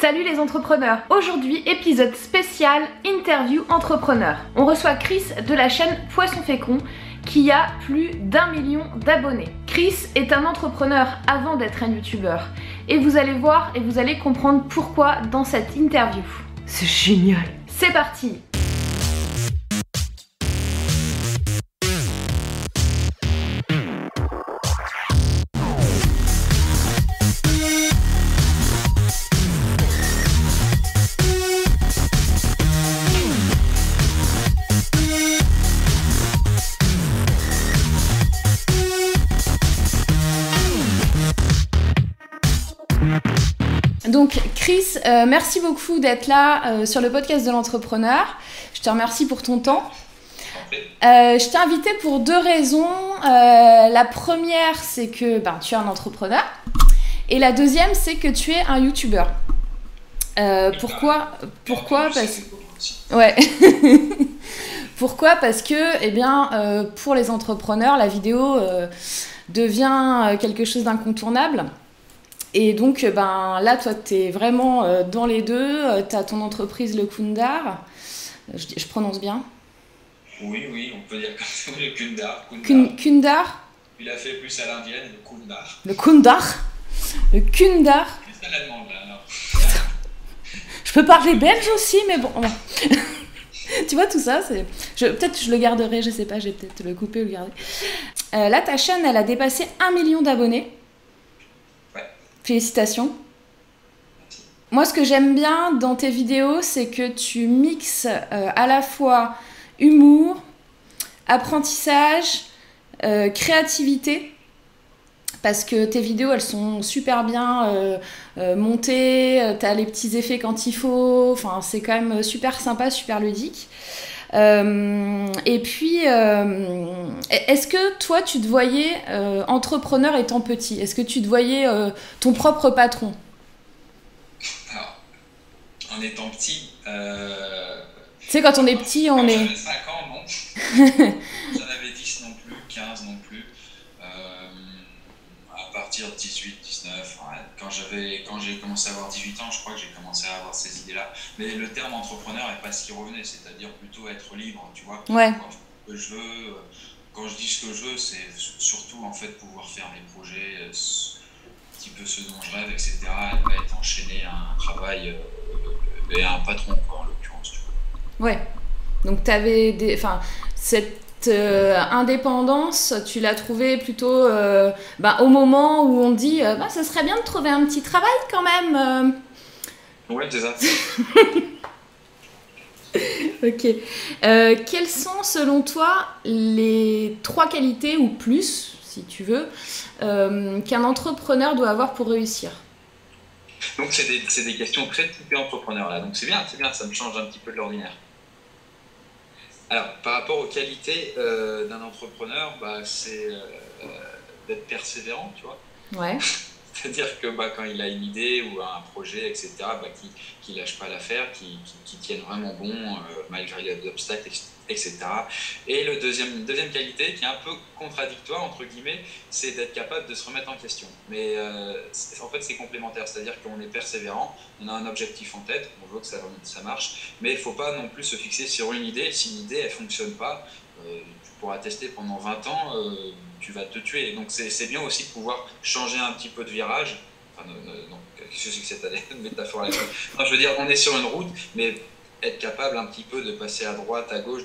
Salut les entrepreneurs! Aujourd'hui, épisode spécial interview entrepreneur. On reçoit Chris de la chaîne Poisson Fécond qui a plus d'1 million d'abonnés. Chris est un entrepreneur avant d'être un youtubeur et vous allez voir et vous allez comprendre pourquoi dans cette interview. C'est génial! C'est parti! Donc Chris, merci beaucoup d'être là sur le podcast de l'entrepreneur. Je te remercie pour ton temps. Je t'ai invité pour deux raisons. La première, c'est que tu es un entrepreneur. Et la deuxième, c'est que tu es un youtubeur. Pourquoi Ouais. Pourquoi? Parce que pour les entrepreneurs, la vidéo devient quelque chose d'incontournable. Et donc, là, toi, tu es vraiment dans les deux. Tu as ton entreprise, le Kundar. Je prononce bien? Oui, on peut dire comme ça, le Kundar. Kundar. Il a fait plus à l'indienne, le Kundar. Le Kundar. Le Kundar. Plus à l'allemande, là, alors. Je peux parler belge aussi, mais bon. Tu vois, tout ça, peut-être je le garderai, je sais pas, je vais peut-être le couper ou le garder. Là, ta chaîne, elle a dépassé 1 million d'abonnés. Félicitations. Merci. Moi, ce que j'aime bien dans tes vidéos, c'est que tu mixes à la fois humour, apprentissage, créativité, parce que tes vidéos, elles sont super bien montées, tu as les petits effets quand il faut, enfin, c'est quand même super sympa, super ludique. Et puis, est-ce que toi, tu te voyais entrepreneur étant petit? Est-ce que tu te voyais ton propre patron? Alors, en étant petit... Tu sais, quand on est petit, on est... J'avais 5 ans, non. J'en avais 10 non plus, 15 non plus. À partir de 18, 19, quand j'ai commencé à avoir 18 ans, je crois que j'ai commencé à avoir ces idées-là. Mais le terme entrepreneur n'est pas ce qui revenait, c'est-à-dire plutôt être libre, tu vois. Ouais. Quand je dis ce que je veux, c'est surtout en fait pouvoir faire mes projets, un petit peu ce dont je rêve, etc. Et pas être enchaîné à un travail et à un patron, quoi, en l'occurrence. Tu vois. Ouais. Donc, tu avais cette indépendance, tu l'as trouvée plutôt au moment où on dit ça serait bien de trouver un petit travail quand même. Ouais, c'est ça. Ok. Quelles sont selon toi les 3 qualités ou plus, si tu veux, qu'un entrepreneur doit avoir pour réussir? Donc c'est des questions très typées entrepreneurs là. Donc c'est bien, ça me change un petit peu de l'ordinaire. Alors, par rapport aux qualités d'un entrepreneur, c'est d'être persévérant, tu vois. Ouais. C'est-à-dire que quand il a une idée ou un projet, etc., qu'il ne lâche pas l'affaire, qu'il tienne vraiment bon malgré les obstacles, etc. Et la deuxième qualité, qui est un peu contradictoire, entre guillemets, c'est d'être capable de se remettre en question. Mais en fait, c'est complémentaire, c'est-à-dire qu'on est persévérant, on a un objectif en tête, on veut que ça marche, mais il ne faut pas non plus se fixer sur une idée. Si l'idée, elle ne fonctionne pas, tu pourras tester pendant 20 ans, tu vas te tuer. Donc c'est bien aussi de pouvoir changer un petit peu de virage. Enfin, non, qu'est-ce que c'est que cette métaphore là? Non, je veux dire, on est sur une route, mais être capable un petit peu de passer à droite, à gauche,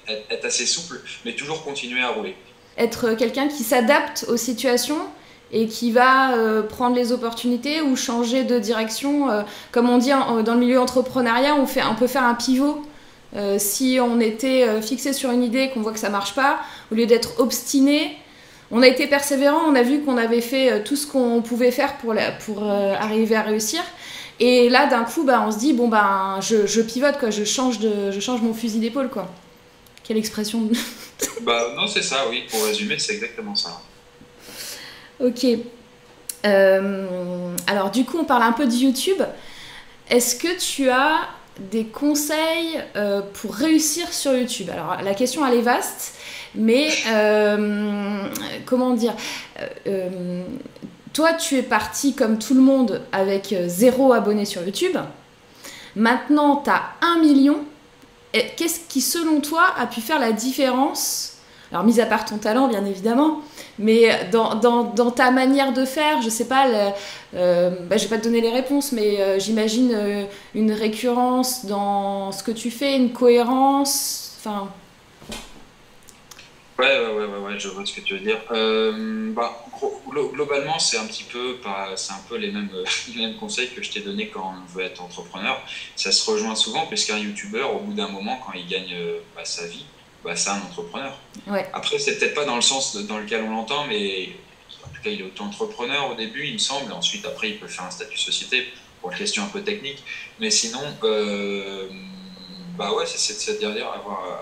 être assez souple, mais toujours continuer à rouler. Être quelqu'un qui s'adapte aux situations et qui va prendre les opportunités ou changer de direction. Comme on dit dans le milieu entrepreneuriat, on peut faire un pivot. Si on était fixé sur une idée, qu'on voit que ça marche pas, au lieu d'être obstiné, on a été persévérant, on a vu qu'on avait fait tout ce qu'on pouvait faire pour arriver à réussir. Et là, d'un coup, on se dit, je pivote, quoi, je change mon fusil d'épaule, quoi. Quelle expression. Non, c'est ça, oui, pour résumer, c'est exactement ça. Ok. Alors, du coup, on parle un peu de YouTube. Est-ce que tu as des conseils pour réussir sur YouTube? Alors, la question, elle est vaste, mais comment dire toi, tu es parti comme tout le monde avec 0 abonné sur YouTube. Maintenant, tu as 1 million. Qu'est-ce qui, selon toi, a pu faire la différence? Alors, mis à part ton talent, bien évidemment, mais dans ta manière de faire, je sais pas, je vais pas te donner les réponses, mais j'imagine une récurrence dans ce que tu fais, une cohérence, enfin... Ouais, je vois ce que tu veux dire. Globalement, c'est un peu les mêmes, les mêmes conseils que je t'ai donné quand on veut être entrepreneur. Ça se rejoint souvent, puisqu'un youtubeur, au bout d'un moment, quand il gagne sa vie, c'est un entrepreneur. Ouais. Après, c'est peut-être pas dans le sens dans lequel on l'entend, mais en tout cas, il est auto-entrepreneur au début, il me semble. Ensuite, après, il peut faire un statut société pour une question un peu technique. Mais sinon, ouais, c'est-à-dire avoir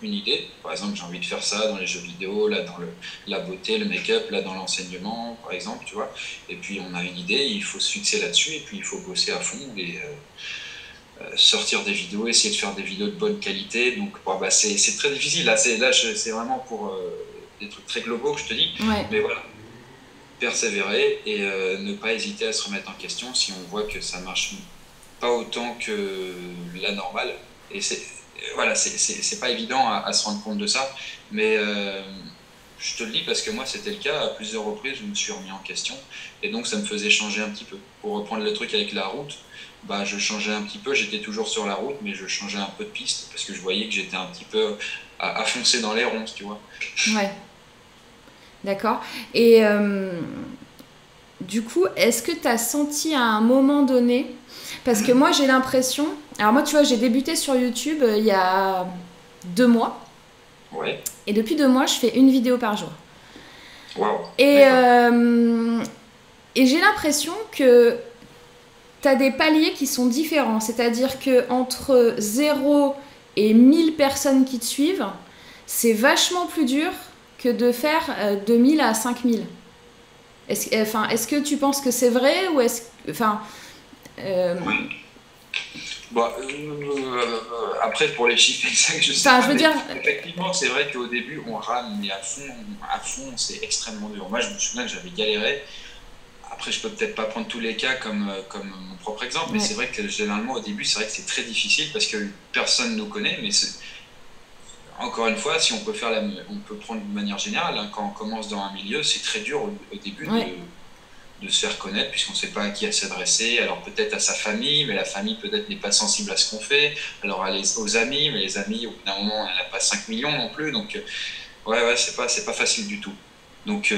une idée. Par exemple, j'ai envie de faire ça dans les jeux vidéo, là dans la beauté, le make-up, là dans l'enseignement, par exemple, tu vois. Et puis on a une idée, il faut se fixer là-dessus et puis il faut bosser à fond et sortir des vidéos, essayer de faire des vidéos de bonne qualité. Donc c'est très difficile. C'est vraiment pour des trucs très globaux que je te dis. Ouais. Mais voilà, persévérer et ne pas hésiter à se remettre en question si on voit que ça marche pas autant que la normale. Et c'est pas évident à se rendre compte de ça, mais je te le dis parce que moi c'était le cas à plusieurs reprises, je me suis remis en question et donc ça me faisait changer un petit peu. Pour reprendre le truc avec la route, je changeais un petit peu, j'étais toujours sur la route, mais je changeais un peu de piste parce que je voyais que j'étais un petit peu à foncer dans les ronces, tu vois. Ouais, d'accord. Et du coup, est-ce que tu as senti à un moment donné, parce que moi j'ai l'impression, alors moi tu vois, j'ai débuté sur YouTube il y a 2 mois. Ouais. Et depuis 2 mois, je fais une vidéo par jour. Waouh. Et j'ai l'impression que tu as des paliers qui sont différents. C'est-à-dire qu'entre 0 et 1000 personnes qui te suivent, c'est vachement plus dur que de faire de 1000 à 5000. Est-ce que tu penses que c'est vrai ou est-ce que... Oui. Après, pour les chiffres exacts, je sais pas. Je veux dire... Effectivement, c'est vrai qu'au début, on rame, mais à fond, c'est extrêmement dur. Moi, je me souviens que j'avais galéré. Après, je peux peut-être pas prendre tous les cas comme mon propre exemple, mais c'est vrai que généralement, au début, c'est vrai que c'est très difficile parce que personne ne nous connaît. Mais encore une fois, si on peut on peut prendre de manière générale, hein, quand on commence dans un milieu, c'est très dur au début de se faire connaître puisqu'on ne sait pas à qui s'adresser. Alors peut-être à sa famille, mais la famille peut-être n'est pas sensible à ce qu'on fait. Alors aux amis, mais les amis, au bout d'un moment, elle n'a pas 5 millions non plus. Donc c'est pas facile du tout. Donc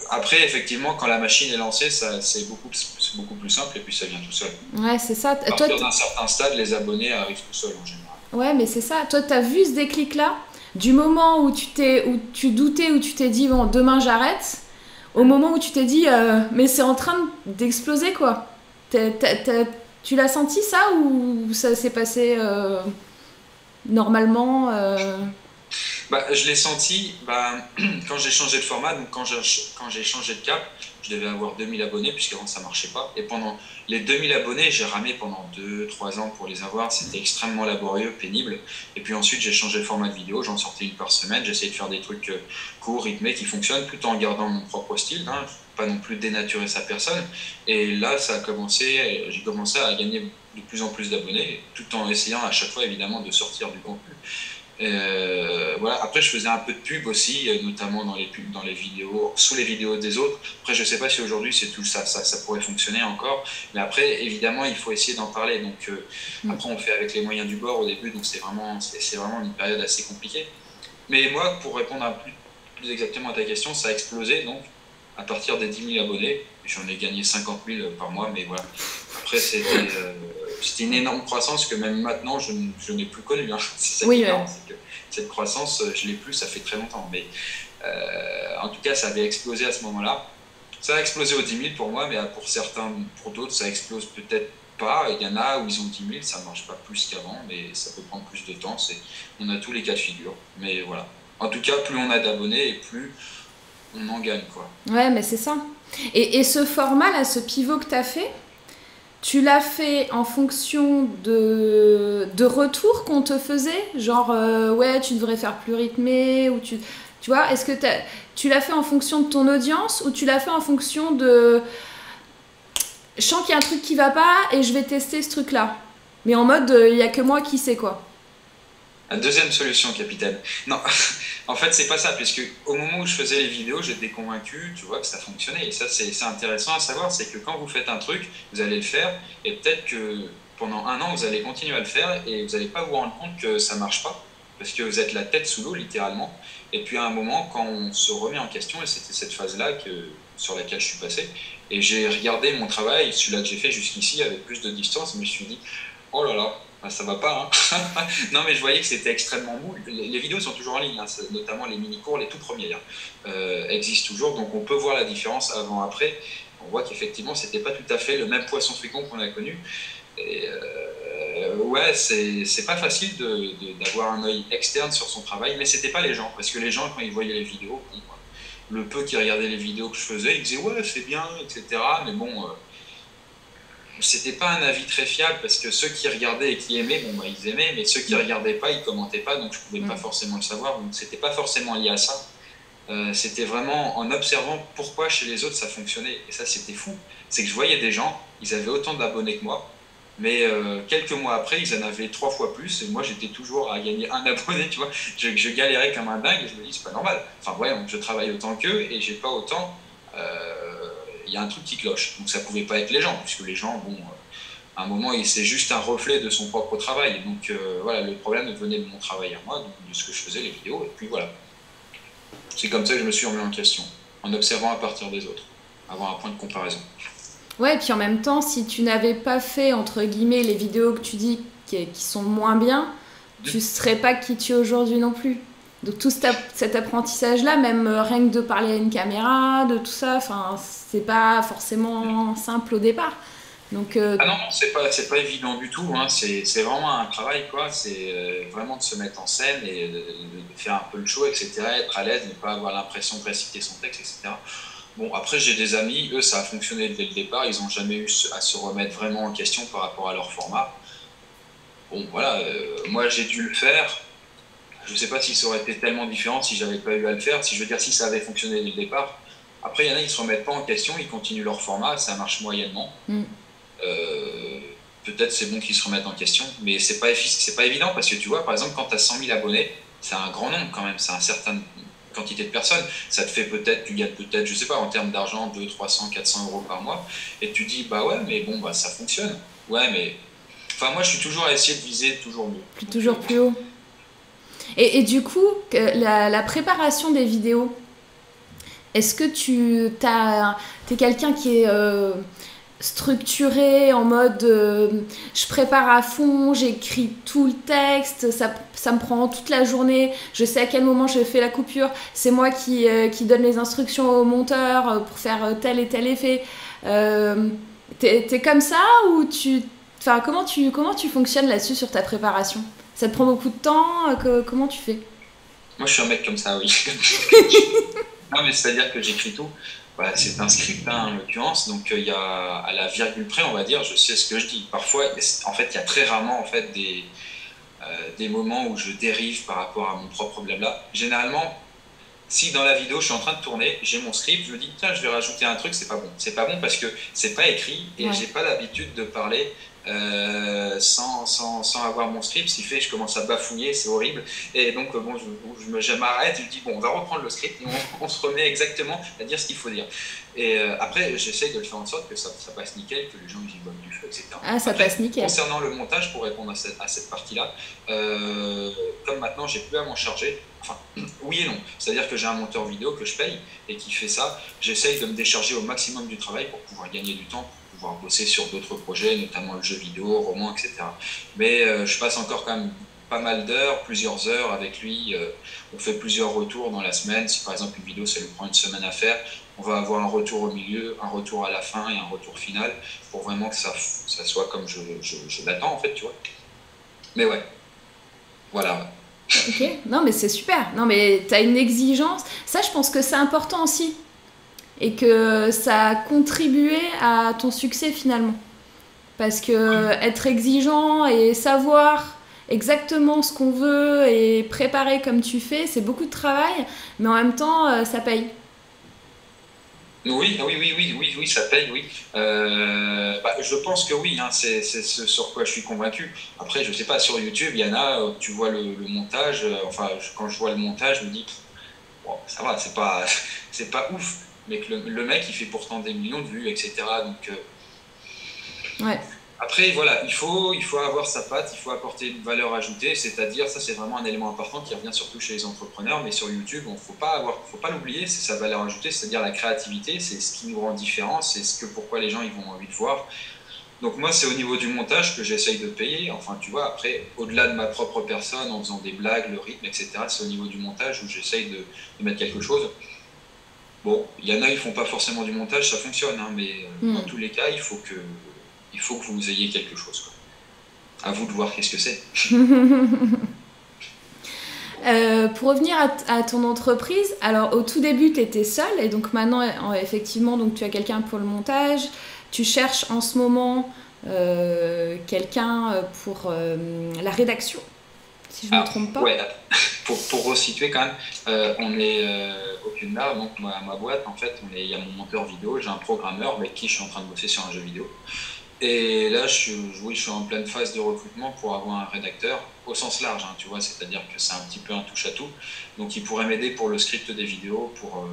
après, effectivement, quand la machine est lancée, c'est beaucoup plus simple et puis ça vient tout seul. Ouais, c'est ça. À partir d'un certain stade, les abonnés arrivent tout seuls en général. Ouais, mais c'est ça. Toi, tu as vu ce déclic-là du moment où tu doutais, où tu t'es dit, bon, demain j'arrête, au moment où tu t'es dit, mais c'est en train d'exploser, quoi. Tu l'as senti, ça, ou ça s'est passé normalement Je l'ai senti quand j'ai changé de format, donc quand j'ai changé de cap, je devais avoir 2000 abonnés, puisqu'avant ça marchait pas. Et pendant les 2000 abonnés, j'ai ramé pendant 2-3 ans pour les avoir. C'était extrêmement laborieux, pénible. Et puis ensuite, j'ai changé le format de vidéo, j'en sortais une par semaine. J'essayais de faire des trucs courts, rythmés, qui fonctionnent, tout en gardant mon propre style, hein, pas non plus dénaturer sa personne. Et là, j'ai commencé à gagner de plus en plus d'abonnés, tout en essayant à chaque fois, évidemment, de sortir du contenu. Voilà. Après, je faisais un peu de pub aussi, notamment dans les pubs, dans les vidéos, sous les vidéos des autres. Après, je sais pas si aujourd'hui c'est tout ça pourrait fonctionner encore. Mais après, évidemment, il faut essayer d'en parler. Donc, après, on fait avec les moyens du bord au début, donc c'est vraiment une période assez compliquée. Mais moi, pour répondre plus exactement à ta question, ça a explosé donc à partir des 10 000 abonnés. J'en ai gagné 50 000 par mois, mais voilà. Après, c'était une énorme croissance que même maintenant, je n'ai plus connue. Hein. C'est ça qui est marrant, c'est que cette croissance, je ne l'ai plus, ça fait très longtemps. Mais en tout cas, ça avait explosé à ce moment-là. Ça a explosé aux 10 000 pour moi, mais pour d'autres, ça explose peut-être pas. Il y en a où ils ont 10 000, ça ne marche pas plus qu'avant, mais ça peut prendre plus de temps. On a tous les cas de figure. Mais voilà. En tout cas, plus on a d'abonnés et plus on en gagne, quoi. Ouais, mais c'est ça. Et ce format là, ce pivot que tu as fait, tu l'as fait en fonction de retours qu'on te faisait, genre ouais, tu devrais faire plus rythmé, ou tu Tu vois, est-ce que tu l'as fait en fonction de ton audience ou tu l'as fait en fonction de... Je sens qu'il y a un truc qui va pas et je vais tester ce truc-là. Mais en mode, il n'y a que moi qui sais quoi. La deuxième solution, capitaine. Non, en fait, c'est pas ça, puisque au moment où je faisais les vidéos, j'étais convaincu, tu vois, que ça fonctionnait. Et ça, c'est intéressant à savoir, c'est que quand vous faites un truc, vous allez le faire, et peut-être que pendant un an, vous allez continuer à le faire, et vous n'allez pas vous rendre compte que ça marche pas, parce que vous êtes la tête sous l'eau, littéralement. Et puis à un moment, quand on se remet en question, et c'était cette phase-là sur laquelle je suis passé, et j'ai regardé mon travail, celui-là que j'ai fait jusqu'ici, avec plus de distance, je me suis dit, oh là là, ça va pas, hein. Non, mais je voyais que c'était extrêmement mou. Les vidéos sont toujours en ligne, hein, notamment les mini-cours, les tout premiers, hein, existent toujours. Donc on peut voir la différence avant-après. On voit qu'effectivement, c'était pas tout à fait le même poisson fécond qu'on a connu. Et ouais, c'est pas facile d'avoir un œil externe sur son travail, mais c'était pas les gens. Parce que les gens, quand ils voyaient les vidéos, le peu qui regardaient les vidéos que je faisais, ils disaient ouais, c'est bien, etc. Mais bon. C'était pas un avis très fiable parce que ceux qui regardaient et qui aimaient, bon bah ils aimaient, mais ceux qui regardaient pas, ils commentaient pas, donc je pouvais pas forcément le savoir, donc c'était pas forcément lié à ça. C'était vraiment en observant pourquoi chez les autres ça fonctionnait, et ça c'était fou. C'est que je voyais des gens, ils avaient autant d'abonnés que moi, mais quelques mois après, ils en avaient 3 fois plus, et moi j'étais toujours à gagner un abonné, tu vois. Je galérais comme un dingue, et je me dis c'est pas normal. Enfin ouais, je travaille autant qu'eux, et j'ai pas autant. Il y a un truc qui cloche. Donc ça pouvait pas être les gens, puisque les gens, bon, à un moment, c'est juste un reflet de son propre travail. Donc voilà, le problème venait de mon travail à moi, donc de ce que je faisais, les vidéos, et puis voilà. C'est comme ça que je me suis remis en question, en observant à partir des autres, avoir un point de comparaison. Ouais, et puis en même temps, si tu n'avais pas fait, entre guillemets, les vidéos que tu dis qui sont moins bien, tu serais pas qui tu es aujourd'hui non plus. Donc tout cet apprentissage-là, même rien que de parler à une caméra, de tout ça, c'est pas forcément simple au départ. Donc, Ah non, c'est pas évident du tout, hein. C'est vraiment un travail, quoi. C'est vraiment de se mettre en scène et de faire un peu le show, etc., être à l'aise, ne pas avoir l'impression de réciter son texte, etc. Bon, après, j'ai des amis, eux, ça a fonctionné dès le départ, ils n'ont jamais eu à se remettre vraiment en question par rapport à leur format. Bon, voilà, moi, j'ai dû le faire. Je ne sais pas si ça aurait été tellement différent si j'avais pas eu à le faire. Si je veux dire, si ça avait fonctionné dès le départ. Après, il y en a, ils se remettent pas en question, ils continuent leur format, ça marche moyennement. Peut-être c'est bon qu'ils se remettent en question, mais c'est pas évident parce que tu vois, par exemple, quand tu as 100 000 abonnés, c'est un grand nombre quand même, c'est une certaine quantité de personnes. Ça te fait peut-être, tu gagnes peut-être, je sais pas, en termes d'argent, 200, 300, 400 euros par mois. Et tu dis, bah ouais, mais bon, bah ça fonctionne. Ouais, mais. Enfin, moi, je suis toujours à essayer de viser toujours mieux. Toujours plus haut. Et du coup, la préparation des vidéos, est-ce que t'es quelqu'un qui est structuré en mode je prépare à fond, j'écris tout le texte, ça me prend toute la journée, je sais à quel moment je fais la coupure, c'est moi qui donne les instructions au monteur pour faire tel et tel effet. T'es comme ça ou comment tu fonctionnes là-dessus sur ta préparation? Ça te prend beaucoup de temps? Comment tu fais? Moi, je suis un mec comme ça, oui. Non, mais c'est-à-dire que j'écris tout. Voilà, c'est un script, hein, en l'occurrence, donc il y a à la virgule près, on va dire, je sais ce que je dis. Parfois, en fait, il y a très rarement en fait, des moments où je dérive par rapport à mon propre blabla. Généralement, si dans la vidéo je suis en train de tourner, j'ai mon script, je me dis tiens, je vais rajouter un truc, c'est pas bon. C'est pas bon parce que c'est pas écrit et j'ai pas l'habitude de parler sans avoir mon script, ce qui fait que je commence à bafouiller, c'est horrible. Et donc, bon, je m'arrête, je dis, bon, on va reprendre le script et on se remet exactement à dire ce qu'il faut dire. Et après, j'essaye de le faire en sorte que ça passe nickel, que les gens y voient du feu, etc. Ah, ça passe nickel. Concernant le montage, pour répondre à cette partie-là, comme maintenant, j'ai plus à m'en charger, enfin, oui et non. C'est-à-dire que j'ai un monteur vidéo que je paye et qui fait ça. J'essaye de me décharger au maximum du travail pour pouvoir gagner du temps, pouvoir bosser sur d'autres projets, notamment le jeu vidéo, roman, etc. Mais je passe encore quand même pas mal d'heures, plusieurs heures avec lui. On fait plusieurs retours dans la semaine. Si par exemple une vidéo, ça lui prend une semaine à faire, on va avoir un retour au milieu, un retour à la fin et un retour final pour vraiment que ça soit comme je l'attends en fait, tu vois. Mais ouais, voilà. Ok, non mais c'est super. Non mais t'as une exigence. Ça, je pense que c'est important aussi. Et que ça a contribué à ton succès finalement. Parce que être exigeant et savoir exactement ce qu'on veut et préparer comme tu fais, c'est beaucoup de travail, mais en même temps, ça paye. Oui, oui, ça paye, oui. Je pense que oui, hein, c'est ce sur quoi je suis convaincu. Après, je sais pas, sur YouTube, il y en a, tu vois le montage, quand je vois le montage, je me dis, bon, ça va, c'est pas ouf, mais que le mec, il fait pourtant des millions de vues, etc. Donc, Ouais. après, voilà, il faut avoir sa patte, il faut apporter une valeur ajoutée, c'est-à-dire, ça c'est vraiment un élément important qui revient surtout chez les entrepreneurs, mais sur YouTube, faut pas l'oublier, c'est sa valeur ajoutée, c'est-à-dire la créativité, c'est ce qui nous rend différents, c'est pourquoi les gens ils vont envie de voir. Donc moi, c'est au niveau du montage que j'essaye de payer, enfin tu vois, après, au-delà de ma propre personne, en faisant des blagues, le rythme, etc., c'est au niveau du montage où j'essaye de mettre quelque chose. Bon, il y en a, ils font pas forcément du montage, ça fonctionne, hein, mais dans Hmm. tous les cas, il faut que vous ayez quelque chose, quoi. À vous de voir qu'est-ce que c'est. Pour revenir à ton entreprise, alors au tout début, tu étais seule et donc maintenant, effectivement, donc, tu as quelqu'un pour le montage. Tu cherches en ce moment quelqu'un pour la rédaction, si je ne me Ah, trompe pas. ouais, pour resituer quand même, on est aucune marque, donc ma boîte, en fait, il y a mon monteur vidéo, j'ai un programmeur avec qui je suis en train de bosser sur un jeu vidéo. Et là, oui, je suis en pleine phase de recrutement pour avoir un rédacteur au sens large, hein, tu vois, c'est-à-dire que c'est un petit peu un touche-à-tout. Donc, il pourrait m'aider pour le script des vidéos, pour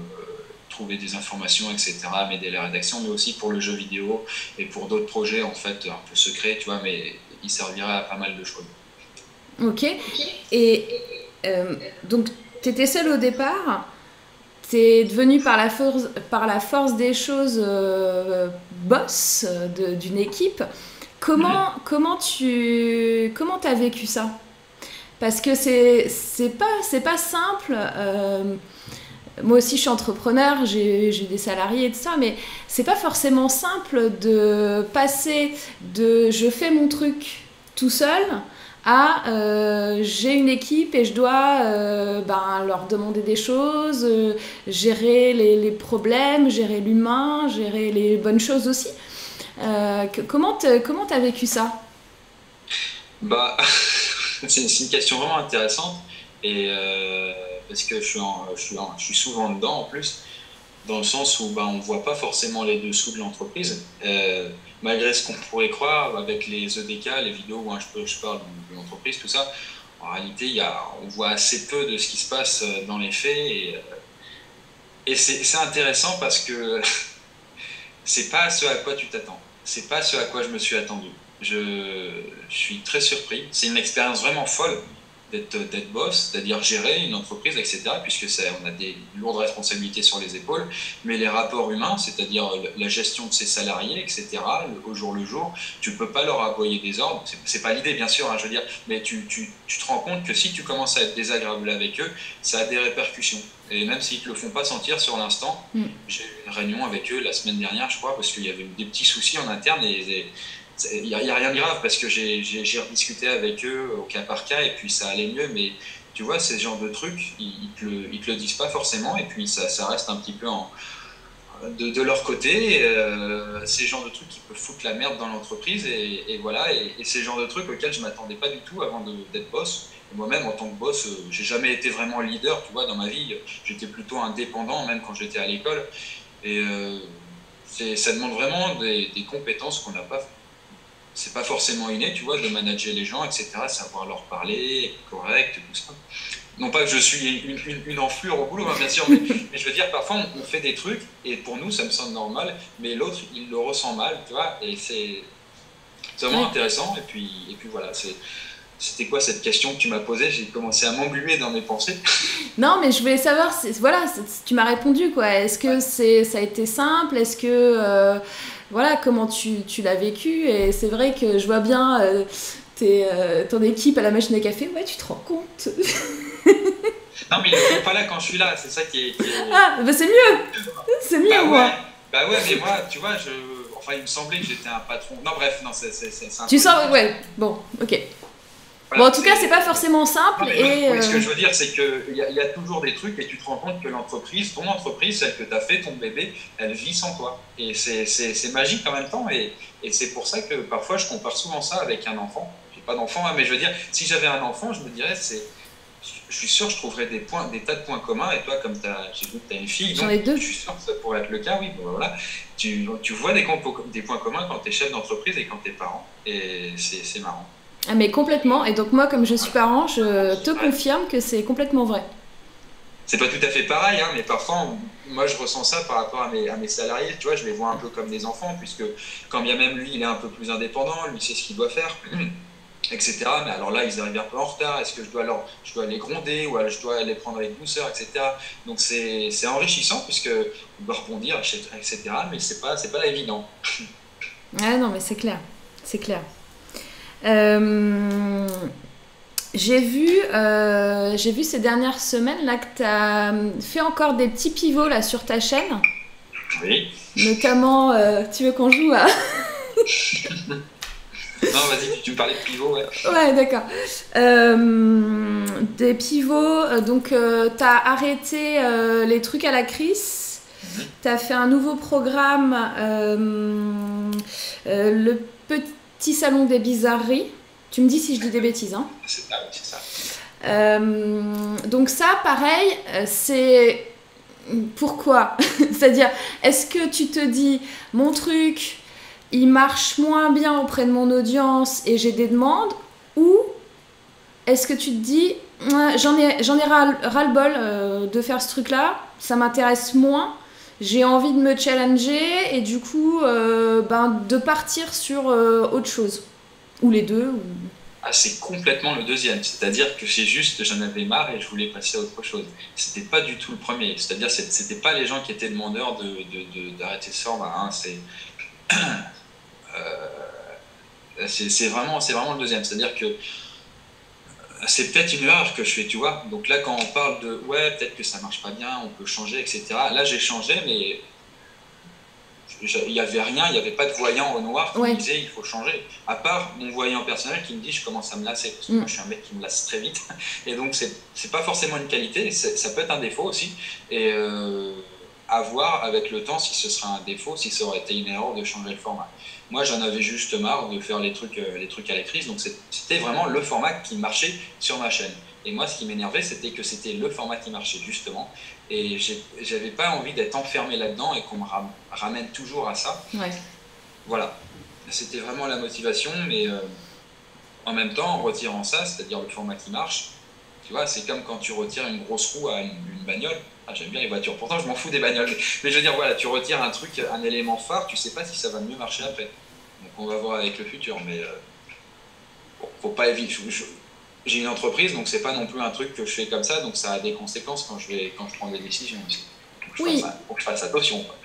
trouver des informations, etc., m'aider la rédaction, mais aussi pour le jeu vidéo et pour d'autres projets, en fait, un peu secrets, tu vois, mais il servirait à pas mal de choses. Ok. Et donc, tu étais seule au départ. Tu es devenu par la force des choses boss d'une équipe. Mhm. Comment t'as vécu ça? Parce que c'est pas simple. Moi aussi, je suis entrepreneur, j'ai des salariés et tout ça, mais c'est pas forcément simple de passer de je fais mon truc tout seul à j'ai une équipe et je dois leur demander des choses, gérer les problèmes, gérer l'humain, gérer les bonnes choses aussi. Comment t'as vécu ça? Bah, c'est une question vraiment intéressante et parce que je suis souvent dedans en plus, dans le sens où bah, on ne voit pas forcément les dessous de l'entreprise. Malgré ce qu'on pourrait croire avec les EDK, les vidéos où hein, je parle de l'entreprise, tout ça, en réalité, on voit assez peu de ce qui se passe dans les faits et c'est intéressant parce que c'est pas ce à quoi tu t'attends. C'est pas ce à quoi je me suis attendu. Je suis très surpris. C'est une expérience vraiment folle d'être boss, c'est-à-dire gérer une entreprise, etc., puisque on a des lourdes responsabilités sur les épaules, mais les rapports humains, c'est-à-dire la gestion de ses salariés, etc., au jour le jour, tu ne peux pas leur envoyer des ordres. C'est pas l'idée, bien sûr, hein, je veux dire, mais tu te rends compte que si tu commences à être désagréable avec eux, ça a des répercussions. Et même s'ils ne te le font pas sentir sur l'instant, Mm. j'ai eu une réunion avec eux la semaine dernière, je crois, parce qu'il y avait des petits soucis en interne et il n'y a rien de grave parce que j'ai rediscuté avec eux au cas par cas et puis ça allait mieux, mais tu vois, ces genres de trucs, ils te le disent pas forcément et puis ça reste un petit peu de leur côté. Ces genres de trucs qui peuvent foutre la merde dans l'entreprise et voilà, et ces genres de trucs auxquels je m'attendais pas du tout avant d'être boss. Et moi-même, en tant que boss, j'ai jamais été vraiment leader, tu vois, dans ma vie, j'étais plutôt indépendant, même quand j'étais à l'école. Et ça demande vraiment des compétences qu'on n'a pas. C'est pas forcément inné, tu vois, de manager les gens, etc., savoir leur parler, être correct, tout ça. Non pas que je suis une enflure au boulot, hein, bien sûr, mais je veux dire, parfois on fait des trucs, et pour nous ça me semble normal, mais l'autre il le ressent mal, tu vois, et c'est vraiment Ouais. intéressant, et puis voilà, c'était quoi cette question que tu m'as posée? J'ai commencé à m'engluer dans mes pensées. Non, mais je voulais savoir, voilà, tu m'as répondu quoi. Est-ce que ça a été simple? Est-ce que, voilà, comment tu l'as vécu? Et c'est vrai que je vois bien ton équipe à la machine à café. Ouais, tu te rends compte? Non, mais ils le font pas là quand je suis là, c'est ça Ah, bah c'est mieux Bah ouais, moi. bah ouais, mais moi, tu vois, enfin, il me semblait que j'étais un patron. Non, bref, non, c'est un Tu peu sens, étrange. ouais, bon, ok. Bon, Voilà, en tout cas, c'est pas forcément Non, simple mais et oui, ce que je veux dire, c'est qu'il y a toujours des trucs et tu te rends compte que l'entreprise, ton entreprise, celle que tu as fait, ton bébé, elle vit sans toi. Et c'est magique en même temps et c'est pour ça que parfois je compare souvent ça avec un enfant. J'ai pas d'enfant, hein, mais je veux dire, si j'avais un enfant, je me dirais, je suis sûr que je trouverais des tas de points communs. Et toi, comme j'ai vu que tu as une fille, J'en donc ai deux. je suis sûr que ça pourrait être le cas. Oui, bon, voilà. Tu vois des points communs quand tu es chef d'entreprise et quand tu es parent. Et c'est marrant. Ah, mais complètement. Et donc moi, comme je suis parent, je te Ouais. confirme que c'est complètement vrai. C'est pas tout à fait pareil, hein, mais parfois, moi, je ressens ça par rapport à mes salariés. Tu vois, je les vois un peu comme des enfants, puisque quand bien même lui, il est un peu plus indépendant, lui sait ce qu'il doit faire, etc. Mais alors là, ils arrivent un peu en retard. Est-ce que je dois les gronder ou alors je dois les prendre avec douceur, etc. Donc c'est enrichissant puisque on doit rebondir, etc. Mais c'est pas évident. Ah non, mais c'est clair. C'est clair. Euh, j'ai vu ces dernières semaines là, que tu as fait encore des petits pivots là, sur ta chaîne. Oui. Notamment, tu veux qu'on joue à... Non, vas-y, tu me parlais de pivot, ouais. Ouais, d'accord. Des pivots, donc tu as arrêté les trucs à la crise. Tu as fait un nouveau programme, le petit salon des bizarreries. Tu me dis si je dis des bêtises, hein. C'est ça, c'est ça. Donc ça, pareil, c'est... Pourquoi? C'est-à-dire, est-ce que tu te dis, mon truc, il marche moins bien auprès de mon audience et j'ai des demandes, ou est-ce que tu te dis, j'en ai ras-le-bol de faire ce truc-là, ça m'intéresse moins, j'ai envie de me challenger et du coup, de partir sur autre chose, ou les deux, ou... Ah, c'est complètement le deuxième, c'est-à-dire que j'en avais marre et je voulais passer à autre chose. C'était pas du tout le premier, c'est-à-dire c'était pas les gens qui étaient demandeurs d'arrêter ce format, hein. C'est vraiment le deuxième, c'est-à-dire que c'est peut-être une erreur que je fais, tu vois. Donc là, quand on parle de ouais, peut-être que ça marche pas bien, on peut changer, etc. Là, j'ai changé, mais il n'y avait rien, il n'y avait pas de voyant au noir qui me disait il faut changer. À part mon voyant personnel qui me dit je commence à me lasser. Parce que moi je suis un mec qui me lasse très vite. Et donc c'est pas forcément une qualité, ça peut être un défaut aussi. Et à voir avec le temps si ce sera un défaut, si ça aurait été une erreur de changer le format. Moi j'en avais juste marre de faire les trucs à la crise. Donc c'était vraiment le format qui marchait sur ma chaîne. Et moi, ce qui m'énervait, c'était que c'était le format qui marchait, justement. Et j'avais pas envie d'être enfermé là-dedans et qu'on me ramène toujours à ça. Ouais. Voilà. C'était vraiment la motivation, mais en même temps, en retirant ça, c'est-à-dire le format qui marche, tu vois, c'est comme quand tu retires une grosse roue à une bagnole. Ah, j'aime bien les voitures, pourtant je m'en fous des bagnoles. Mais je veux dire, voilà, tu retires un truc, un élément phare, tu sais pas si ça va mieux marcher après. Donc on va voir avec le futur, mais bon, faut pas éviter. J'ai une entreprise, donc c'est pas non plus un truc que je fais comme ça, donc ça a des conséquences quand je prends des décisions aussi. Faut que je fasse attention, quoi.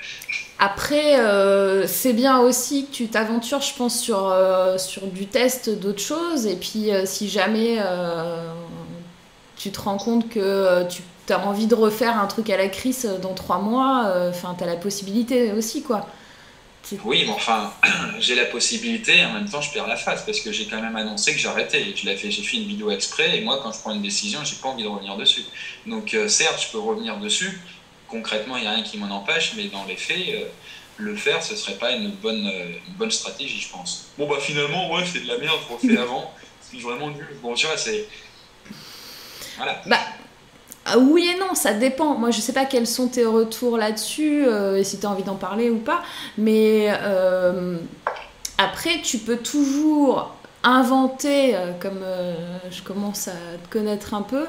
Après, c'est bien aussi que tu t'aventures, je pense, sur du test d'autres choses. Et puis, si jamais tu te rends compte que tu as envie de refaire un truc à la crise dans 3 mois, tu as la possibilité aussi, quoi. Oui, mais enfin, j'ai la possibilité et en même temps, je perds la face parce que j'ai quand même annoncé que j'arrêtais. Et j'ai fait une vidéo exprès et moi, quand je prends une décision, j'ai pas envie de revenir dessus. Donc, certes, je peux revenir dessus. Concrètement, il n'y a rien qui m'en empêche, mais dans les faits, le faire, ce serait pas une bonne stratégie, je pense. Bon, bah finalement, ouais, c'est de la merde, refait avant. C'est vraiment nul. Bon, tu vois, c'est. Voilà. Bah, oui et non, ça dépend. Moi, je sais pas quels sont tes retours là-dessus, et si tu as envie d'en parler ou pas. Mais après, tu peux toujours inventer, comme je commence à te connaître un peu,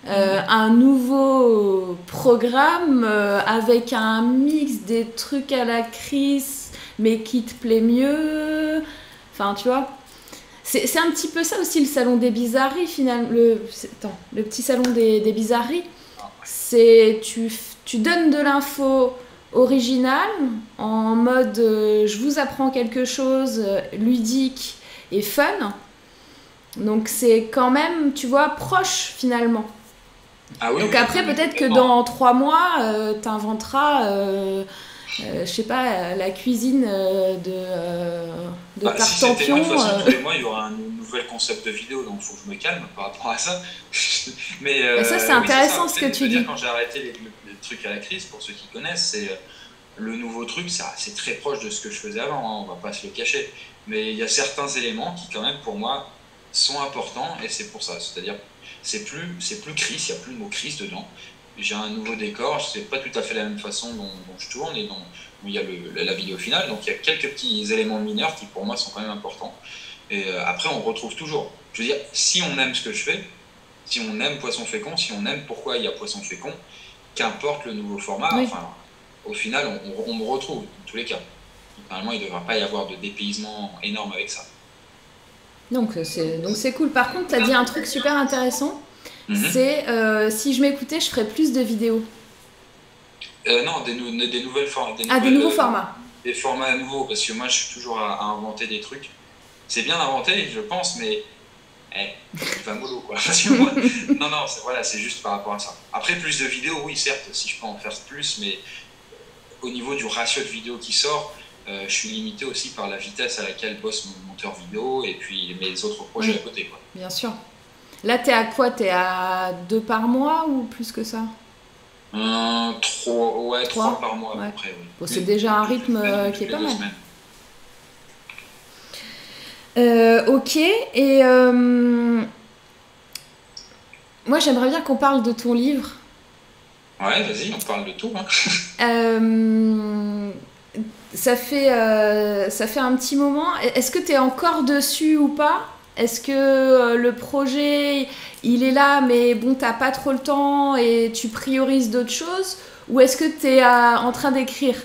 un nouveau programme avec un mix des trucs à la crise, mais qui te plaît mieux. Enfin, tu vois. C'est un petit peu ça aussi le salon des bizarreries finalement. Le petit salon des bizarreries. C'est tu donnes de l'info originale en mode je vous apprends quelque chose ludique et fun. Donc c'est quand même, tu vois, proche finalement. Ah oui, donc après peut-être que dans 3 mois, t'inventeras... je sais pas, la cuisine de Tartampion. De toute façon, tous les mois, il y aura un nouvel concept de vidéo, donc il faut que je me calme par rapport à ça. Mais ça, c'est intéressant oui, ce que tu dis. Quand j'ai arrêté les trucs à la crise, pour ceux qui connaissent, c'est le nouveau truc, c'est très proche de ce que je faisais avant, hein, on va pas se le cacher. Mais il y a certains éléments qui, quand même, pour moi, sont importants et c'est pour ça. C'est-à-dire, c'est plus crise, il n'y a plus le mot crise dedans. J'ai un nouveau décor, c'est pas tout à fait la même façon dont je tourne et dont il y a la vidéo finale. Donc il y a quelques petits éléments mineurs qui pour moi sont quand même importants. Et après, on retrouve toujours. Je veux dire, si on aime ce que je fais, si on aime Poisson Fécond, si on aime pourquoi il y a Poisson Fécond, qu'importe le nouveau format, Oui. enfin, au final, on me retrouve, dans tous les cas. Normalement, il ne devrait pas y avoir de dépaysement énorme avec ça. Donc c'est cool. Par contre, tu as dit un truc super intéressant. C'est si je m'écoutais, je ferais plus de vidéos. Non, des nouvelles formes. Des nouveaux formats. Des formats nouveaux, parce que moi, je suis toujours à inventer des trucs. C'est bien d'inventer, je pense, mais il va mollo, quoi. Parce que moi, non, c'est juste par rapport à ça. Après, plus de vidéos, oui, certes, si je peux en faire plus, mais au niveau du ratio de vidéos qui sort, je suis limité aussi par la vitesse à laquelle bosse mon monteur vidéo et puis mes autres projets à côté, quoi. Bien sûr. Là, t'es à quoi? T'es à 2 par mois ou plus que ça? 3 par mois à peu près, oui. Bon, c'est déjà un rythme qui est pas mal. Ok, et moi j'aimerais bien qu'on parle de ton livre. Ouais, vas-y, on parle de tout. Hein. Ça fait un petit moment. Est-ce que tu es encore dessus ou pas? Est-ce que le projet, il est là, mais bon, t'as pas trop le temps et tu priorises d'autres choses? Ou est-ce que tu es en train d'écrire?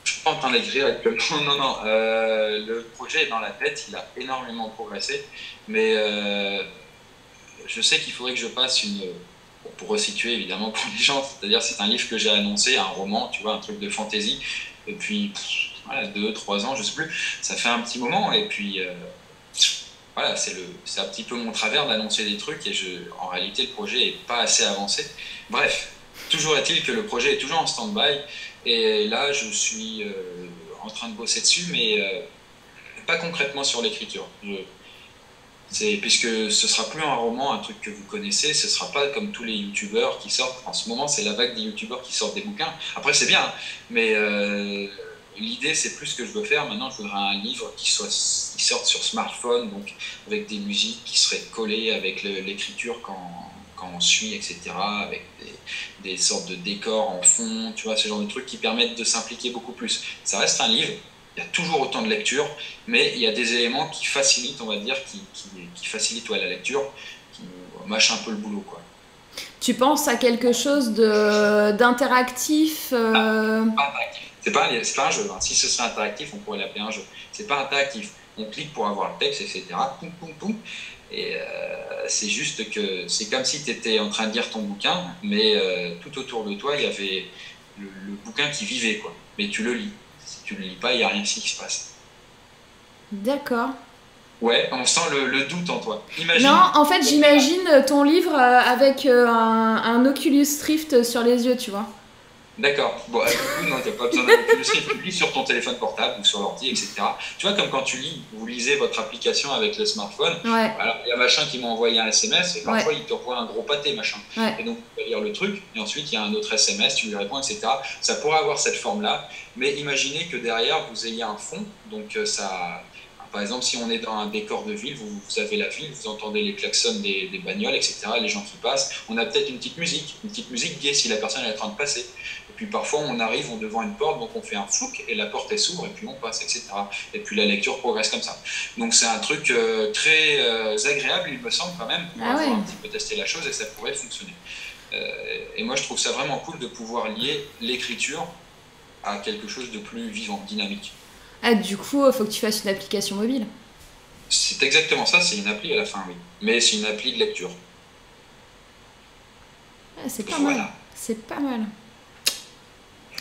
Je suis pas en train d'écrire actuellement. Non. Le projet est dans la tête, il a énormément progressé. Mais je sais qu'il faudrait que je passe pour resituer évidemment pour les gens, c'est-à-dire c'est un livre que j'ai annoncé, un roman, tu vois, un truc de fantasy, depuis voilà, 2-3 ans, je sais plus, ça fait un petit moment, et puis voilà, c'est un petit peu mon travers d'annoncer des trucs, et en réalité le projet est pas assez avancé. Bref, toujours est-il que le projet est toujours en stand-by, et là je suis en train de bosser dessus, mais pas concrètement sur l'écriture. Puisque ce sera plus un roman, un truc que vous connaissez, ce sera pas comme tous les youtubeurs qui sortent. En ce moment, c'est la vague des youtubeurs qui sortent des bouquins. Après, c'est bien, mais l'idée, c'est plus ce que je veux faire. Maintenant, je voudrais un livre qui sorte sur smartphone, donc avec des musiques qui seraient collées avec l'écriture quand on suit, etc., avec des sortes de décors en fond, tu vois, ce genre de trucs qui permettent de s'impliquer beaucoup plus. Ça reste un livre. Il y a toujours autant de lecture, mais il y a des éléments qui facilitent, on va dire, qui facilitent la lecture, qui mâchent un peu le boulot, quoi. Tu penses à quelque chose d'interactif Pas interactif. C'est pas un jeu. Hein. Si ce serait interactif, on pourrait l'appeler un jeu. C'est pas interactif. On clique pour avoir le texte, etc. Poum, poum, poum. Et c'est juste que c'est comme si tu étais en train de lire ton bouquin, mais tout autour de toi, il y avait le bouquin qui vivait, quoi. Mais tu le lis. Si tu ne le lis pas, il n'y a rien ici qui se passe. D'accord. Ouais, on sent le doute en toi. Imagine. Non, en fait, j'imagine ton livre avec un Oculus Rift sur les yeux, tu vois. D'accord. Bon, du coup, non, tu n'as pas besoin d'un Oculus Rift. Tu lis sur ton téléphone portable ou sur l'ordi, etc. Tu vois, comme quand vous lisez votre application avec le smartphone. Ouais. Alors, il y a machin qui m'a envoyé un SMS et parfois, il te envoie un gros pâté, machin. Ouais. Et donc, tu vas lire le truc et ensuite, il y a un autre SMS, tu lui réponds, etc. Ça pourrait avoir cette forme-là, mais imaginez que derrière, vous ayez un fond. Donc, ça... Par exemple, si on est dans un décor de ville, vous avez la ville, vous entendez les klaxons des bagnoles, etc., les gens qui passent. On a peut-être une petite musique gaie si la personne est en train de passer. Et puis parfois, on arrive devant une porte, donc on fait un flouc et la porte elle s'ouvre et puis on passe, etc. Et puis la lecture progresse comme ça. Donc c'est un truc très agréable, il me semble quand même, pour avoir un petit peu testé la chose et ça pourrait fonctionner. Et moi, je trouve ça vraiment cool de pouvoir lier l'écriture à quelque chose de plus vivant, dynamique. Ah, du coup, il faut que tu fasses une application mobile. C'est exactement ça, c'est une appli à la fin, oui. Mais c'est une appli de lecture. Ah, c'est pas mal. C'est pas mal.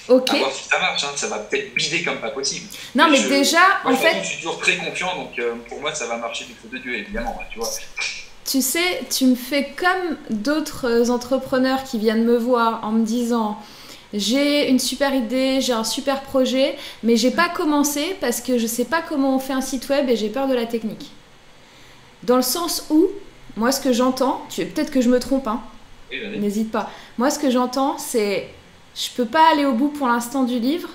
Ok. À voir si ça marche, hein. Ça va peut-être bider comme pas possible. Non, mais déjà, moi, en fait... Je suis toujours très confiant, donc pour moi, ça va marcher du feu de Dieu, évidemment, tu vois. Tu sais, tu me fais comme d'autres entrepreneurs qui viennent me voir en me disant... J'ai une super idée, j'ai un super projet, mais j'ai pas commencé parce que je sais pas comment on fait un site web et j'ai peur de la technique. Dans le sens où, moi ce que j'entends, peut-être que je me trompe, hein, oui, n'hésite pas. Moi ce que j'entends, c'est je peux pas aller au bout pour l'instant du livre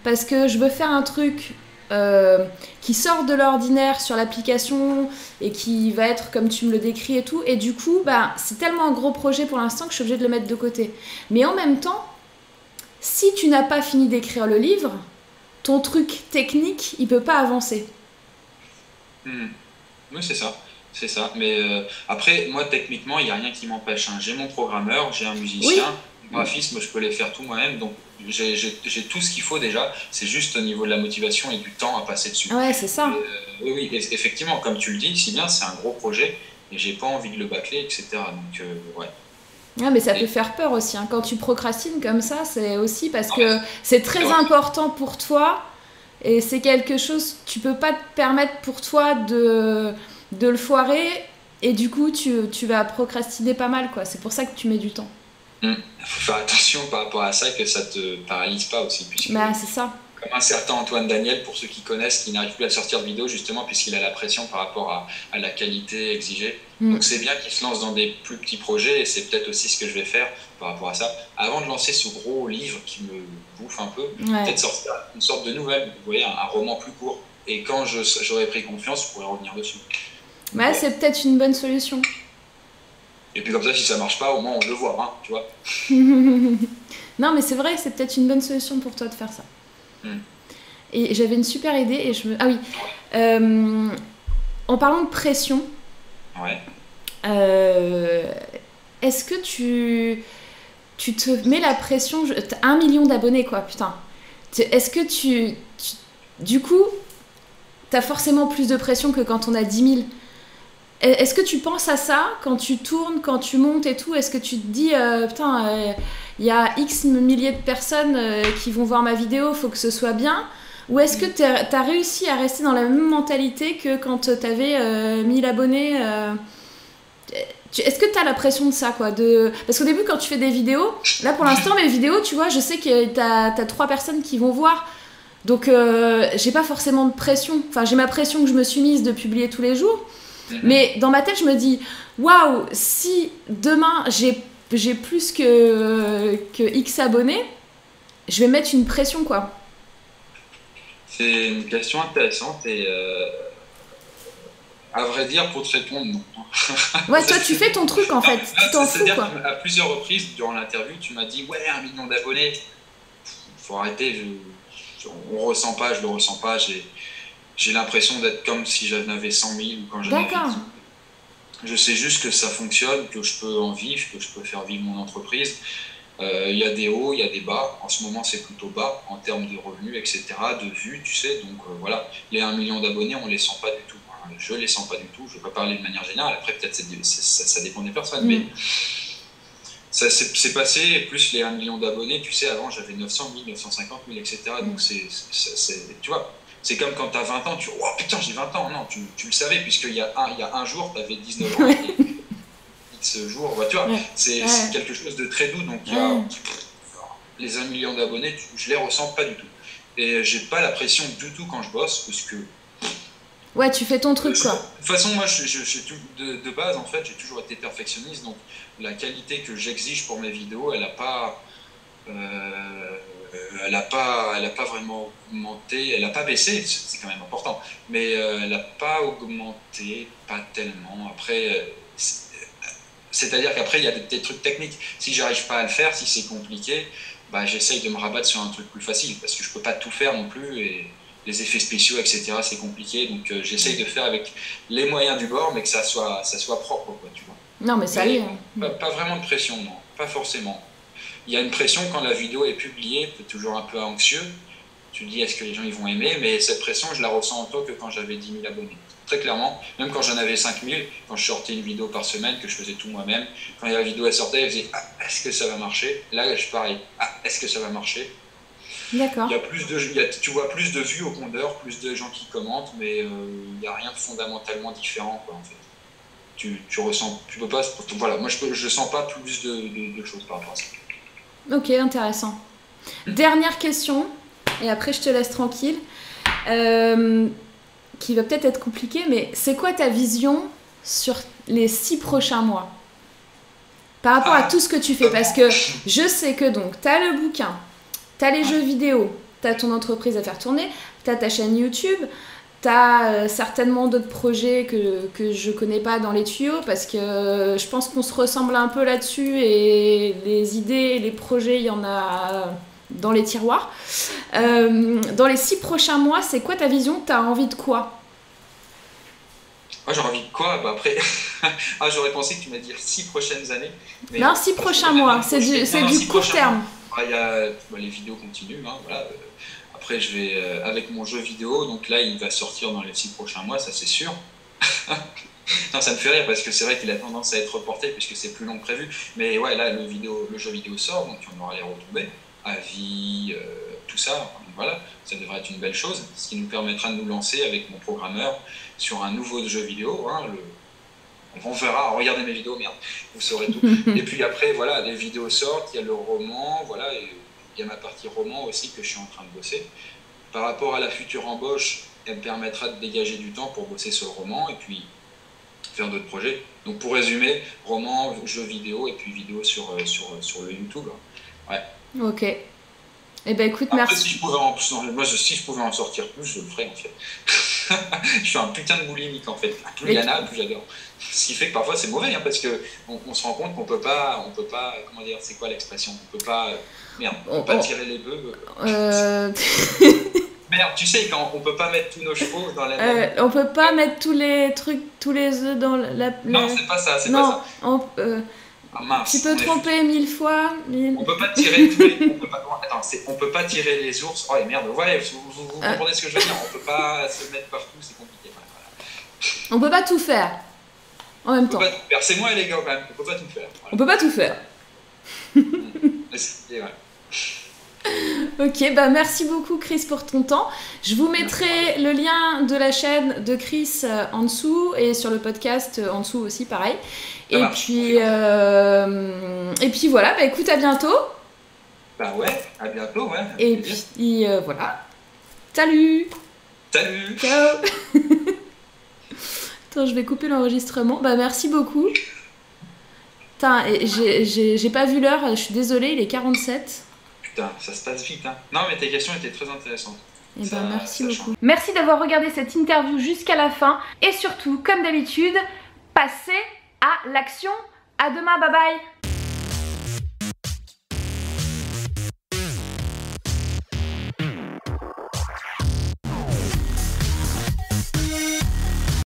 parce que je veux faire un truc qui sort de l'ordinaire sur l'application et qui va être comme tu me le décris et tout. Et du coup, bah, c'est tellement un gros projet pour l'instant que je suis obligée de le mettre de côté. Mais en même temps, si tu n'as pas fini d'écrire le livre, ton truc technique, il peut pas avancer. Oui, c'est ça. C'est ça. Mais après, moi, techniquement, il n'y a rien qui m'empêche, hein. J'ai mon programmeur, j'ai un Oui. musicien, le graphisme, je peux les faire tout moi-même. Donc, j'ai tout ce qu'il faut déjà. C'est juste au niveau de la motivation et du temps à passer dessus. Ouais, c'est ça. Oui, oui, effectivement, comme tu le dis, si bien, c'est un gros projet et j'ai pas envie de le bâcler, etc. Donc, ouais. Ouais, mais ça peut Et, faire peur aussi, hein. Quand tu procrastines comme ça, c'est aussi parce non, mais que c'est c'est très vrai. important pour toi et c'est quelque chose, tu peux pas te permettre pour toi de le foirer et du coup, tu vas procrastiner pas mal, quoi. C'est pour ça que tu mets du temps. Il faut faire attention par rapport à ça, que ça te paralyse pas aussi, puisque Bah, c'est ça. comme un certain Antoine Daniel, pour ceux qui connaissent, qui n'arrive plus à sortir de vidéo justement puisqu'il a la pression par rapport à la qualité exigée. Mm. Donc c'est bien qu'il se lance dans des plus petits projets et c'est peut-être aussi ce que je vais faire par rapport à ça. Avant de lancer ce gros livre qui me bouffe un peu, Ouais. peut-être sortir une sorte de nouvelle, vous voyez, un roman plus court. Et quand j'aurai pris confiance, je pourrai revenir dessus. Donc Ouais, ouais. c'est peut-être une bonne solution. Et puis comme ça, si ça marche pas, au moins on le voit, hein, tu vois. Non, mais c'est vrai, c'est peut-être une bonne solution pour toi de faire ça. Hmm. Et j'avais une super idée et je me... Ah oui. En parlant de pression, Ouais. euh, est-ce que tu te mets la pression, t'as 1 million d'abonnés quoi, putain. Est-ce que du coup, t'as forcément plus de pression que quand on a 10 000. Est-ce que tu penses à ça quand tu tournes, quand tu montes et tout? Est-ce que tu te dis, putain, il y a X milliers de personnes qui vont voir ma vidéo, faut que ce soit bien? Ou est-ce que t'as réussi à rester dans la même mentalité que quand t'avais 1000 abonnés est-ce que t'as la pression de ça, quoi, Parce qu'au début, quand tu fais des vidéos, là pour l'instant, mes vidéos, tu vois, je sais que t'as 3 personnes qui vont voir. Donc, j'ai pas forcément de pression. Enfin, j'ai ma pression que je me suis mise de publier tous les jours. Mais dans ma tête, je me dis, waouh, si demain j'ai plus que X abonnés, je vais mettre une pression, quoi. C'est une question intéressante et à vrai dire, pour te répondre, non. Ouais, toi, tu fais ton truc, en Non, fait. Tu t'en fous, c'est-à-dire quoi. qu'à plusieurs reprises durant l'interview, tu m'as dit ouais, 1 million d'abonnés, faut arrêter, on ressent pas, je le ressens pas, j'ai l'impression d'être comme si j'en avais 100 000 ou quand j'en avais 10 D'accord. 000. Je sais juste que ça fonctionne, que je peux en vivre, que je peux faire vivre mon entreprise. Il y a des hauts, il y a des bas. En ce moment, c'est plutôt bas en termes de revenus, etc., de vues, tu sais. Donc voilà, les 1 million d'abonnés, on les sent pas du tout, hein. Je les sens pas du tout. Je vais pas parler de manière générale. Après, peut-être ça dépend des personnes, mais Mm. ça c'est passé. Plus les 1 million d'abonnés, tu sais, avant j'avais 900 000, 950 000, etc. Mm. Donc tu vois, c'est comme quand tu as 20 ans, tu dis oh putain, j'ai 20 ans. Non, tu le savais, puisqu'il y a un jour, tu avais 19 ans. Ouais. Et X jours, tu vois, Ouais. c'est Ouais. quelque chose de très doux. Donc il y a Ouais. les 1 million d'abonnés, je les ressens pas du tout. Et j'ai pas la pression du tout quand je bosse, parce que Ouais, tu fais ton truc, de quoi. toute façon, moi, de base, en fait, j'ai toujours été perfectionniste, donc la qualité que j'exige pour mes vidéos, euh, elle a pas vraiment augmenté, elle a pas baissé, c'est quand même important, mais elle a pas augmenté, pas tellement. Après, c'est-à-dire qu'après, il y a des trucs techniques. Si j'arrive pas à le faire, si c'est compliqué, bah, j'essaye de me rabattre sur un truc plus facile, parce que je peux pas tout faire non plus, et les effets spéciaux, etc., c'est compliqué, donc j'essaye de faire avec les moyens du bord, mais que ça soit propre, quoi, tu vois. Non, mais ça l'est, Mais hein. pas vraiment de pression, non, pas forcément. Il y a une pression quand la vidéo est publiée, tu es toujours un peu anxieux, tu te dis est-ce que les gens ils vont aimer, mais cette pression, je la ressens autant que quand j'avais 10 000 abonnés. Très clairement, même quand j'en avais 5 000, quand je sortais une vidéo par semaine, que je faisais tout moi-même, quand la vidéo elle sortait, elle faisait ah, est-ce que ça va marcher? Là, je pareil, ah, est-ce que ça va marcher? D'accord. Tu vois plus de vues au compteur, plus de gens qui commentent, mais il n'y a rien de fondamentalement différent, quoi, en fait. Tu ressens, tu peux pas, voilà, moi je sens pas plus de choses par rapport à ça. Ok, intéressant. Dernière question, et après je te laisse tranquille. Euh, qui va peut-être être compliquée, mais c'est quoi ta vision sur les 6 prochains mois par rapport à Ah, tout ce que tu fais? Parce que je sais que donc, tu as le bouquin, tu as les jeux vidéo, t'as ton entreprise à faire tourner, t'as ta chaîne YouTube, t'as certainement d'autres projets que je connais pas dans les tuyaux, parce que je pense qu'on se ressemble un peu là-dessus, et les idées et les projets, il y en a dans les tiroirs. Dans les 6 prochains mois, c'est quoi ta vision? T'as envie de quoi? Moi, j'ai envie de quoi? Bah après, ah, j'aurais pensé que tu m'as dit 6 prochaines années. Mais Non, 6 prochains mois, c'est du court terme. Ah, il y a, les vidéos continuent, hein, voilà. Après, je vais avec mon jeu vidéo, donc là, il va sortir dans les 6 prochains mois, ça c'est sûr. Non, ça me fait rire parce que c'est vrai qu'il a tendance à être reporté puisque c'est plus long que prévu. Mais ouais, là, le jeu vidéo sort, donc on aura les retombées, avis, tout ça. Donc voilà, ça devrait être une belle chose, ce qui nous permettra de nous lancer avec mon programmeur sur un nouveau jeu vidéo. Hein, on verra, regardez mes vidéos, merde, vous saurez tout. Et puis après, voilà, les vidéos sortent, il y a le roman, voilà, et il y a ma partie roman aussi que je suis en train de bosser. Par rapport à la future embauche, elle me permettra de dégager du temps pour bosser sur le roman et puis faire d'autres projets. Donc pour résumer, roman, jeux vidéo et puis vidéo sur le YouTube. Ouais. Ok. Eh ben écoute, après, merci. Si je pouvais en sortir plus, je le ferais en fait. Je suis un putain de boulimique en fait. Plus il y en a, plus j'adore. Ce qui fait que parfois c'est mauvais, hein, parce que on se rend compte qu'on peut pas, comment dire, c'est quoi l'expression? On peut pas, merde, on peut pas tirer les bœufs. Merde, tu sais, quand on peut pas mettre tous nos chevaux dans la même... on peut pas mettre tous les trucs, tous les œufs dans la... Non, c'est pas ça, c'est pas ça. Ah, mince, tu peux tromper 1000 fois. On peut pas tirer tous les... on peut pas tirer les ours. Oh merde, ouais, vous comprenez ce que je veux dire. On peut pas se mettre partout, c'est compliqué. Voilà. On peut pas tout faire en même temps. On peut pas tout faire. C'est moi et les gars quand même, on peut pas tout faire. Voilà. On peut pas tout faire. Ok, bah merci beaucoup Chris pour ton temps. Je vous mettrai le lien de la chaîne de Chris en dessous, et sur le podcast en dessous aussi, pareil. Et puis voilà, bah écoute, à bientôt. Bah ouais, à bientôt, ouais. Et puis voilà. Salut. Salut. Ciao. Attends, je vais couper l'enregistrement. Bah merci beaucoup. Putain, j'ai pas vu l'heure, je suis désolée, il est 47. Putain, ça se passe vite, hein. Non, mais tes questions étaient très intéressantes. Et ben merci beaucoup. Merci d'avoir regardé cette interview jusqu'à la fin. Et surtout, comme d'habitude, passez à l'action. À demain, bye bye.